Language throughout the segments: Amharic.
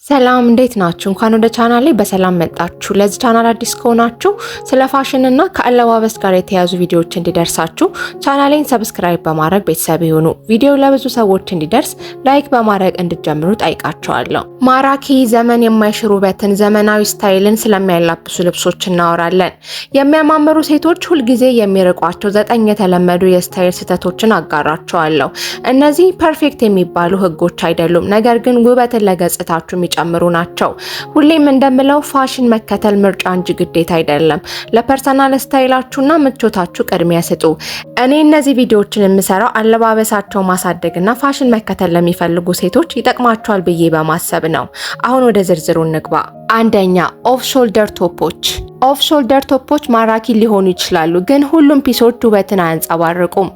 ሰላም እንዴት ናችሁ? እንኳን ወደ ቻናሌ በሰላም መጣችሁ። ለዚህ ቻናል አዲስ ከሆናችሁ ስለ ፋሽን እና ከአለባበስ ጋር የተያዙ ቪዲዮዎች እንዲደርሳችሁ ቻናሌን ሰብስክራይብ በማድረግ ቤተሰብ ይሁኑ። ቪዲዮው ለብዙ ሰዎች እንዲደርስ ላይክ በማድረግ እንድትጀምሩ ጠይቃችኋለሁ። ማራኪ ዘመን የማይሽሩ ውበትን፣ ዘመናዊ ስታይልን ስለሚያላብሱ ልብሶች እናወራለን። የሚያማምሩ ሴቶች ሁልጊዜ የሚርቋቸው 9 የተለመዱ የስታይል ስህተቶችን አጋራቸዋለሁ። እነዚህ ፐርፌክት የሚባሉ ህጎች አይደሉም፣ ነገር ግን ውበትን ለገጽታችሁ ጨምሩ ናቸው። ሁሌም እንደምለው ፋሽን መከተል ምርጫ እንጂ ግዴታ አይደለም። ለፐርሰናል ስታይላችሁና ምቾታችሁ ቅድሚያ ስጡ። እኔ እነዚህ ቪዲዮዎችን የምሰራው አለባበሳቸው ማሳደግና ፋሽን መከተል ለሚፈልጉ ሴቶች ይጠቅማቸዋል ብዬ በማሰብ ነው። አሁን ወደ ዝርዝሩ እንግባ። አንደኛ፣ ኦፍ ሾልደር ቶፖች። ኦፍ ሾልደር ቶፖች ማራኪ ሊሆኑ ይችላሉ፣ ግን ሁሉም ፒሶች ውበትን አያንጸባርቁም።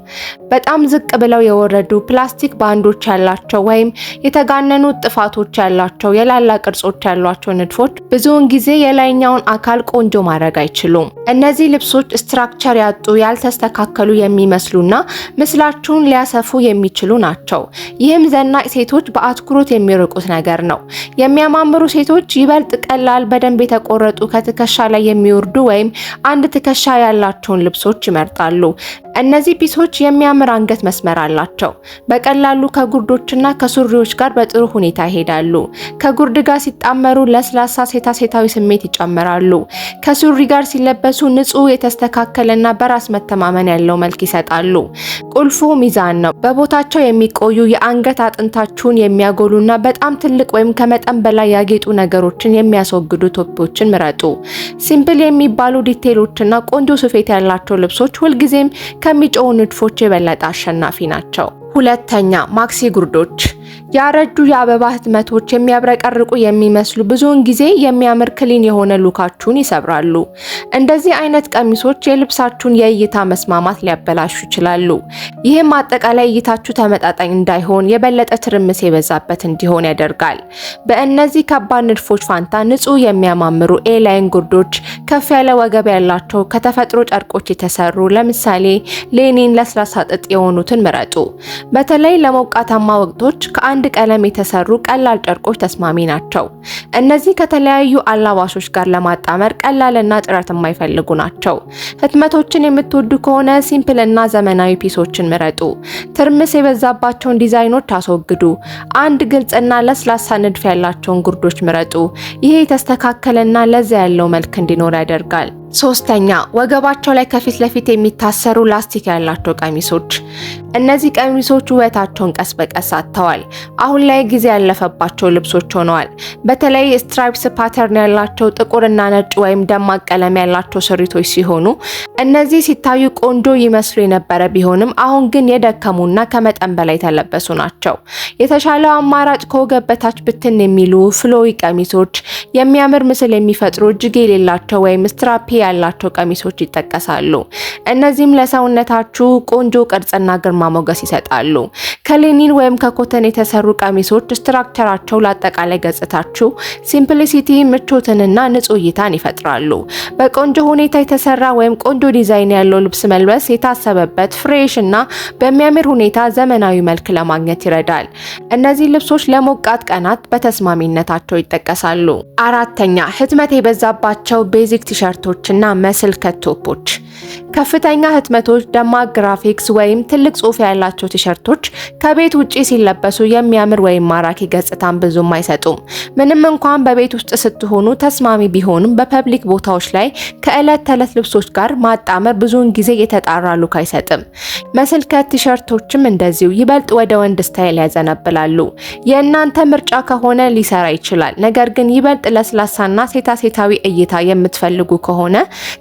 በጣም ዝቅ ብለው የወረዱ ፕላስቲክ ባንዶች ያላቸው ወይም የተጋነኑ ጥፋቶች ያላቸው የላላ ቅርጾች ያሏቸው ንድፎች ብዙውን ጊዜ የላይኛውን አካል ቆንጆ ማድረግ አይችሉም። እነዚህ ልብሶች ስትራክቸር ያጡ፣ ያልተስተካከሉ የሚመስሉና ምስላችሁን ሊያሰፉ የሚችሉ ናቸው። ይህም ዘናጭ ሴቶች በአትኩሮት የሚርቁት ነገር ነው። የሚያማምሩ ሴቶች ይበልጥ ቀላል፣ በደንብ የተቆረጡ ከትከሻ ላይ የሚወርዱ ወይም አንድ ትከሻ ያላቸውን ልብሶች ይመርጣሉ። እነዚህ ፒሶች የሚያምር አንገት መስመር አላቸው። በቀላሉ ከጉርዶችና ከሱሪዎች ጋር በጥሩ ሁኔታ ይሄዳሉ። ከጉርድ ጋር ሲጣመሩ ለስላሳ ሴታዊ ስሜት ይጨምራሉ። ከሱሪ ጋር ሲለበሱ ንጹህ፣ የተስተካከለና በራስ መተማመን ያለው መልክ ይሰጣሉ። ቁልፉ ሚዛን ነው። በቦታቸው የሚቆዩ የአንገት አጥንታችሁን የሚያጎሉና በጣም ትልቅ ወይም ከመጠን በላይ ያጌጡ ነገሮችን የሚያስወግዱ ቶፖችን ምረጡ። ሲምፕል የሚባሉ ዲቴሎችና ቆንጆ ስፌት ያላቸው ልብሶች ሁልጊዜም ከሚጮሁ ንድፎች የበለጠ አሸናፊ ናቸው። ሁለተኛ፣ ማክሲ ጉርዶች። ያረጁ የአበባ ህትመቶች የሚያብረቀርቁ የሚመስሉ ብዙውን ጊዜ የሚያምር ክሊን የሆነ ሉካችሁን ይሰብራሉ። እንደዚህ አይነት ቀሚሶች የልብሳችሁን የእይታ መስማማት ሊያበላሹ ይችላሉ። ይህም አጠቃላይ እይታችሁ ተመጣጣኝ እንዳይሆን፣ የበለጠ ትርምስ የበዛበት እንዲሆን ያደርጋል። በእነዚህ ከባድ ንድፎች ፋንታ ንጹህ የሚያማምሩ ኤላይን ጉርዶች፣ ከፍ ያለ ወገብ ያላቸው ከተፈጥሮ ጨርቆች የተሰሩ ለምሳሌ ሌኒን ለስላሳ ጥጥ የሆኑትን ምረጡ። በተለይ ለሞቃታማ ወቅቶች ከአንድ ቀለም የተሰሩ ቀላል ጨርቆች ተስማሚ ናቸው። እነዚህ ከተለያዩ አላባሾች ጋር ለማጣመር ቀላልና ጥረት የማይፈልጉ ናቸው። ህትመቶችን የምትወዱ ከሆነ ሲምፕል እና ዘመናዊ ፒሶችን ምረጡ። ትርምስ የበዛባቸውን ዲዛይኖች አስወግዱ። አንድ ግልጽና ለስላሳ ንድፍ ያላቸውን ጉርዶች ምረጡ። ይሄ የተስተካከለና ለዛ ያለው መልክ እንዲኖር ያደርጋል። ሶስተኛ፣ ወገባቸው ላይ ከፊት ለፊት የሚታሰሩ ላስቲክ ያላቸው ቀሚሶች። እነዚህ ቀሚሶች ውበታቸውን ቀስ በቀስ አጥተዋል። አሁን ላይ ጊዜ ያለፈባቸው ልብሶች ሆነዋል። በተለይ ስትራይፕስ ፓተርን ያላቸው ጥቁርና ነጭ ወይም ደማቅ ቀለም ያላቸው ስሪቶች ሲሆኑ እነዚህ ሲታዩ ቆንጆ ይመስሉ የነበረ ቢሆንም አሁን ግን የደከሙና ከመጠን በላይ የተለበሱ ናቸው። የተሻለው አማራጭ ከወገብ በታች ብትን የሚሉ ፍሎዊ ቀሚሶች፣ የሚያምር ምስል የሚፈጥሩ እጅጌ የሌላቸው ወይም ስትራፕ ያላቸው ቀሚሶች ይጠቀሳሉ። እነዚህም ለሰውነታችሁ ቆንጆ ቅርጽና ግርማ ሞገስ ይሰጣሉ። ከሌኒን ወይም ከኮተን የተሰሩ ቀሚሶች ስትራክቸራቸው ለአጠቃላይ ገጽታችሁ ሲምፕሊሲቲ፣ ምቾትንና ንጹህ እይታን ይፈጥራሉ። በቆንጆ ሁኔታ የተሰራ ወይም ቆንጆ ዲዛይን ያለው ልብስ መልበስ የታሰበበት ፍሬሽ እና በሚያምር ሁኔታ ዘመናዊ መልክ ለማግኘት ይረዳል። እነዚህ ልብሶች ለሞቃት ቀናት በተስማሚነታቸው ይጠቀሳሉ። አራተኛ፣ ህትመት የበዛባቸው ቤዚክ ቲሸርቶች እና መስል ከቶፖች። ከፍተኛ ህትመቶች፣ ደማቅ ግራፊክስ ወይም ትልቅ ጽሑፍ ያላቸው ቲሸርቶች ከቤት ውጪ ሲለበሱ የሚያምር ወይም ማራኪ ገጽታን ብዙም አይሰጡም። ምንም እንኳን በቤት ውስጥ ስትሆኑ ተስማሚ ቢሆኑም በፐብሊክ ቦታዎች ላይ ከዕለት ተዕለት ልብሶች ጋር ማጣመር ብዙውን ጊዜ የተጣራ ሉክ አይሰጥም። መስል ከት ቲሸርቶችም እንደዚሁ ይበልጥ ወደ ወንድ ስታይል ያዘነብላሉ። የእናንተ ምርጫ ከሆነ ሊሰራ ይችላል። ነገር ግን ይበልጥ ለስላሳና ሴታዊ እይታ የምትፈልጉ ከሆነ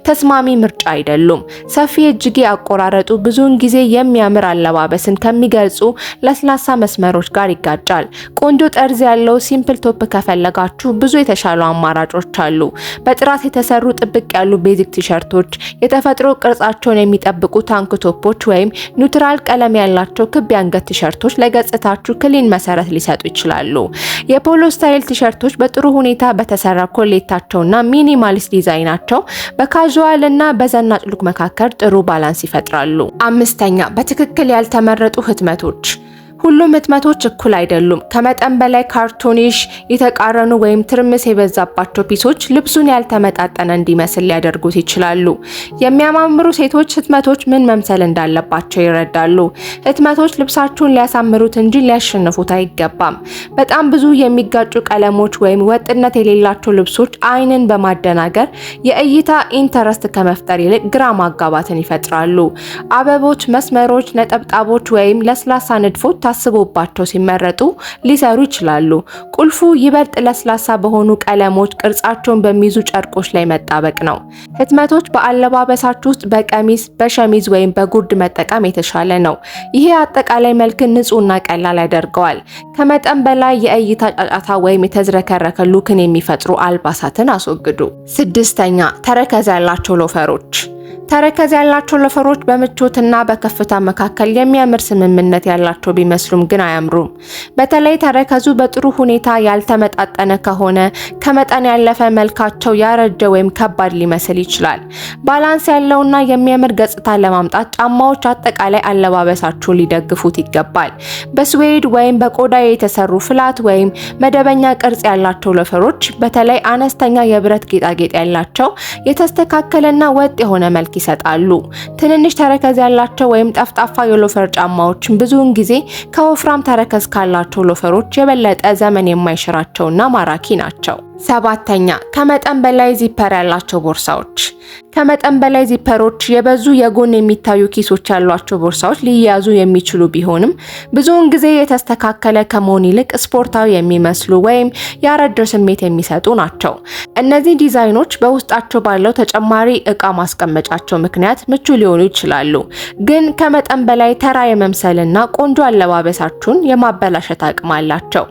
ተስማሚ ምርጫ አይደሉም። ሰፊ እጅጌ አቆራረጡ ብዙውን ጊዜ የሚያምር አለባበስን ከሚገልጹ ለስላሳ መስመሮች ጋር ይጋጫል። ቆንጆ ጠርዝ ያለው ሲምፕል ቶፕ ከፈለጋችሁ ብዙ የተሻሉ አማራጮች አሉ። በጥራት የተሰሩ ጥብቅ ያሉ ቤዚክ ቲሸርቶች፣ የተፈጥሮ ቅርጻቸውን የሚጠብቁ ታንክ ቶፖች ወይም ኒውትራል ቀለም ያላቸው ክብ የአንገት ቲሸርቶች ለገጽታችሁ ክሊን መሰረት ሊሰጡ ይችላሉ። የፖሎ ስታይል ቲሸርቶች በጥሩ ሁኔታ በተሰራ ኮሌታቸውና ሚኒማሊስት ዲዛይናቸው በካዥዋል እና በዘናጭ ሉክ መካከል ጥሩ ባላንስ ይፈጥራሉ። አምስተኛ፣ በትክክል ያልተመረጡ ህትመቶች። ሁሉም ህትመቶች እኩል አይደሉም። ከመጠን በላይ ካርቶኒሽ፣ የተቃረኑ ወይም ትርምስ የበዛባቸው ፒሶች ልብሱን ያልተመጣጠነ እንዲመስል ሊያደርጉት ይችላሉ። የሚያማምሩ ሴቶች ህትመቶች ምን መምሰል እንዳለባቸው ይረዳሉ። ህትመቶች ልብሳችሁን ሊያሳምሩት እንጂ ሊያሸንፉት አይገባም። በጣም ብዙ የሚጋጩ ቀለሞች ወይም ወጥነት የሌላቸው ልብሶች አይንን በማደናገር የእይታ ኢንተረስት ከመፍጠር ይልቅ ግራ ማጋባትን ይፈጥራሉ። አበቦች፣ መስመሮች፣ ነጠብጣቦች ወይም ለስላሳ ንድፎች ታስቦባቸው ሲመረጡ ሊሰሩ ይችላሉ። ቁልፉ ይበልጥ ለስላሳ በሆኑ ቀለሞች ቅርጻቸውን በሚይዙ ጨርቆች ላይ መጣበቅ ነው። ህትመቶች በአለባበሳችሁ ውስጥ በቀሚስ፣ በሸሚዝ ወይም በጉርድ መጠቀም የተሻለ ነው። ይሄ አጠቃላይ መልክን ንጹህና ቀላል ያደርገዋል። ከመጠን በላይ የእይታ ጫጫታ ወይም የተዝረከረከ ሉክን የሚፈጥሩ አልባሳትን አስወግዱ። ስድስተኛ ተረከዝ ያላቸው ሎፈሮች። ተረከዝ ያላቸው ሎፈሮች በምቾትና በከፍታ መካከል የሚያምር ስምምነት ያላቸው ቢመስሉም ግን አያምሩም። በተለይ ተረከዙ በጥሩ ሁኔታ ያልተመጣጠነ ከሆነ ከመጠን ያለፈ መልካቸው ያረጀ ወይም ከባድ ሊመስል ይችላል። ባላንስ ያለውና የሚያምር ገጽታ ለማምጣት ጫማዎች አጠቃላይ አለባበሳችሁን ሊደግፉት ይገባል። በስዌድ ወይም በቆዳ የተሰሩ ፍላት ወይም መደበኛ ቅርጽ ያላቸው ሎፈሮች በተለይ አነስተኛ የብረት ጌጣጌጥ ያላቸው የተስተካከለና ወጥ የሆነ መልክ ይሰጣሉ። ትንንሽ ተረከዝ ያላቸው ወይም ጠፍጣፋ የሎፈር ጫማዎች ብዙውን ጊዜ ከወፍራም ተረከዝ ካላቸው ሎፈሮች የበለጠ ዘመን የማይሽራቸውና ማራኪ ናቸው። ሰባተኛ ከመጠን በላይ ዚፐር ያላቸው ቦርሳዎች። ከመጠን በላይ ዚፐሮች የበዙ የጎን የሚታዩ ኪሶች ያሏቸው ቦርሳዎች ሊያዙ የሚችሉ ቢሆንም ብዙውን ጊዜ የተስተካከለ ከመሆን ይልቅ ስፖርታዊ የሚመስሉ ወይም ያረጀ ስሜት የሚሰጡ ናቸው። እነዚህ ዲዛይኖች በውስጣቸው ባለው ተጨማሪ ዕቃ ማስቀመጫቸው ምክንያት ምቹ ሊሆኑ ይችላሉ፣ ግን ከመጠን በላይ ተራ የመምሰልና ቆንጆ አለባበሳችሁን የማበላሸት አቅም አላቸው።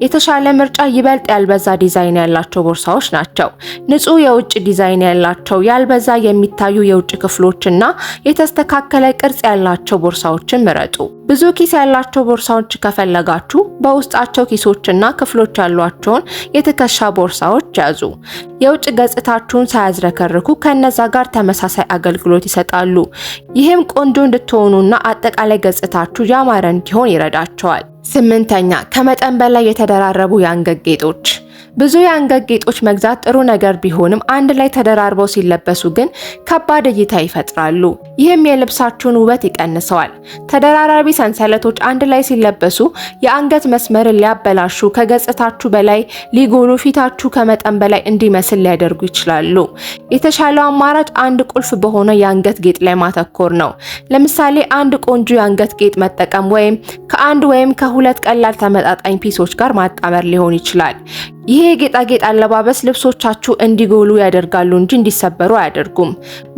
የተሻለ ምርጫ ይበልጥ ያልበዛ ዲዛይን ያላቸው ቦርሳዎች ናቸው። ንጹህ የውጭ ዲዛይን ያላቸው ያልበዛ የሚታዩ የውጭ ክፍሎችና የተስተካከለ ቅርጽ ያላቸው ቦርሳዎችን ምረጡ። ብዙ ኪስ ያላቸው ቦርሳዎች ከፈለጋችሁ በውስጣቸው ኪሶችና ክፍሎች ያሏቸውን የትከሻ ቦርሳዎች ያዙ። የውጭ ገጽታችሁን ሳያዝረከርኩ ከነዛ ጋር ተመሳሳይ አገልግሎት ይሰጣሉ። ይህም ቆንጆ እንድትሆኑና አጠቃላይ ገጽታችሁ ያማረ እንዲሆን ይረዳቸዋል። ስምንተኛ ከመጠን በላይ የተደራረቡ የአንገት ጌጦች። ብዙ የአንገት ጌጦች መግዛት ጥሩ ነገር ቢሆንም አንድ ላይ ተደራርበው ሲለበሱ ግን ከባድ እይታ ይፈጥራሉ። ይህም የልብሳችሁን ውበት ይቀንሰዋል። ተደራራቢ ሰንሰለቶች አንድ ላይ ሲለበሱ የአንገት መስመርን ሊያበላሹ፣ ከገጽታችሁ በላይ ሊጎሉ፣ ፊታችሁ ከመጠን በላይ እንዲመስል ሊያደርጉ ይችላሉ። የተሻለው አማራጭ አንድ ቁልፍ በሆነ የአንገት ጌጥ ላይ ማተኮር ነው። ለምሳሌ አንድ ቆንጆ የአንገት ጌጥ መጠቀም ወይም ከአንድ ወይም ከሁለት ቀላል ተመጣጣኝ ፒሶች ጋር ማጣመር ሊሆን ይችላል። ይሄ የጌጣጌጥ አለባበስ ልብሶቻችሁ እንዲጎሉ ያደርጋሉ እንጂ እንዲሰበሩ አያደርጉም።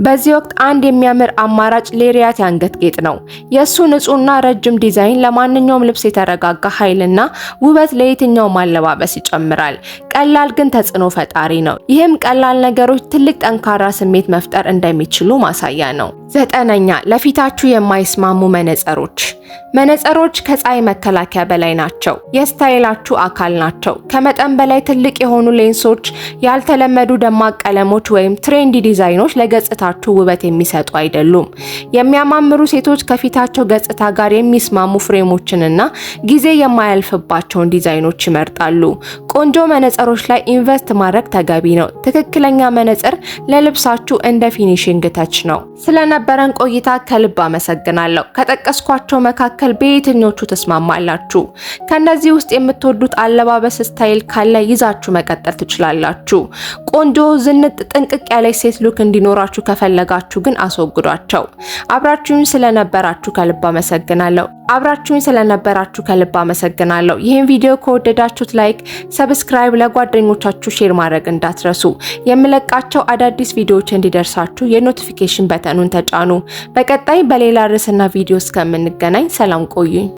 በዚህ ወቅት አንድ የሚያምር አማራጭ ሌሪያት የአንገት ጌጥ ነው። የእሱ ንጹህና ረጅም ዲዛይን ለማንኛውም ልብስ የተረጋጋ ኃይልና ውበት ለየትኛውም አለባበስ ይጨምራል። ቀላል ግን ተጽዕኖ ፈጣሪ ነው። ይህም ቀላል ነገሮች ትልቅ ጠንካራ ስሜት መፍጠር እንደሚችሉ ማሳያ ነው። ዘጠነኛ ለፊታችሁ የማይስማሙ መነጽሮች። መነጽሮች ከፀሐይ መከላከያ በላይ ናቸው። የስታይላችሁ አካል ናቸው። ከመጠን በላይ ትልቅ የሆኑ ሌንሶች፣ ያልተለመዱ ደማቅ ቀለሞች ወይም ትሬንዲ ዲዛይኖች ለገጽታችሁ ውበት የሚሰጡ አይደሉም። የሚያማምሩ ሴቶች ከፊታቸው ገጽታ ጋር የሚስማሙ ፍሬሞችንና ጊዜ የማያልፍባቸውን ዲዛይኖች ይመርጣሉ። ቆንጆ መነጽሮች ላይ ኢንቨስት ማድረግ ተገቢ ነው። ትክክለኛ መነጽር ለልብሳችሁ እንደ ፊኒሺንግ ተች ነው። ስለነበረን ቆይታ ከልብ አመሰግናለሁ። ከጠቀስኳቸው መካከል በየትኞቹ ተስማማላችሁ? ከነዚህ ውስጥ የምትወዱት አለባበስ ስታይል ካለ ይዛችሁ መቀጠል ትችላላችሁ። ቆንጆ ዝንጥ ጥንቅቅ ያለች ሴት ሉክ እንዲኖራችሁ ከፈለጋችሁ ግን አስወግዷቸው። አብራችሁኝ ስለነበራችሁ ከልብ አመሰግናለሁ። ይህን ቪዲዮ ከወደዳችሁት ላይክ፣ ሰብስክራይብ፣ ለጓደኞቻችሁ ሼር ማድረግ እንዳትረሱ። የምለቃቸው አዳዲስ ቪዲዮዎች እንዲደርሳችሁ የኖቲፊኬሽን በተኑን ተጫኑ። በቀጣይ በሌላ ርዕስና ቪዲዮ እስከምንገናኝ ሰላም ቆዩኝ።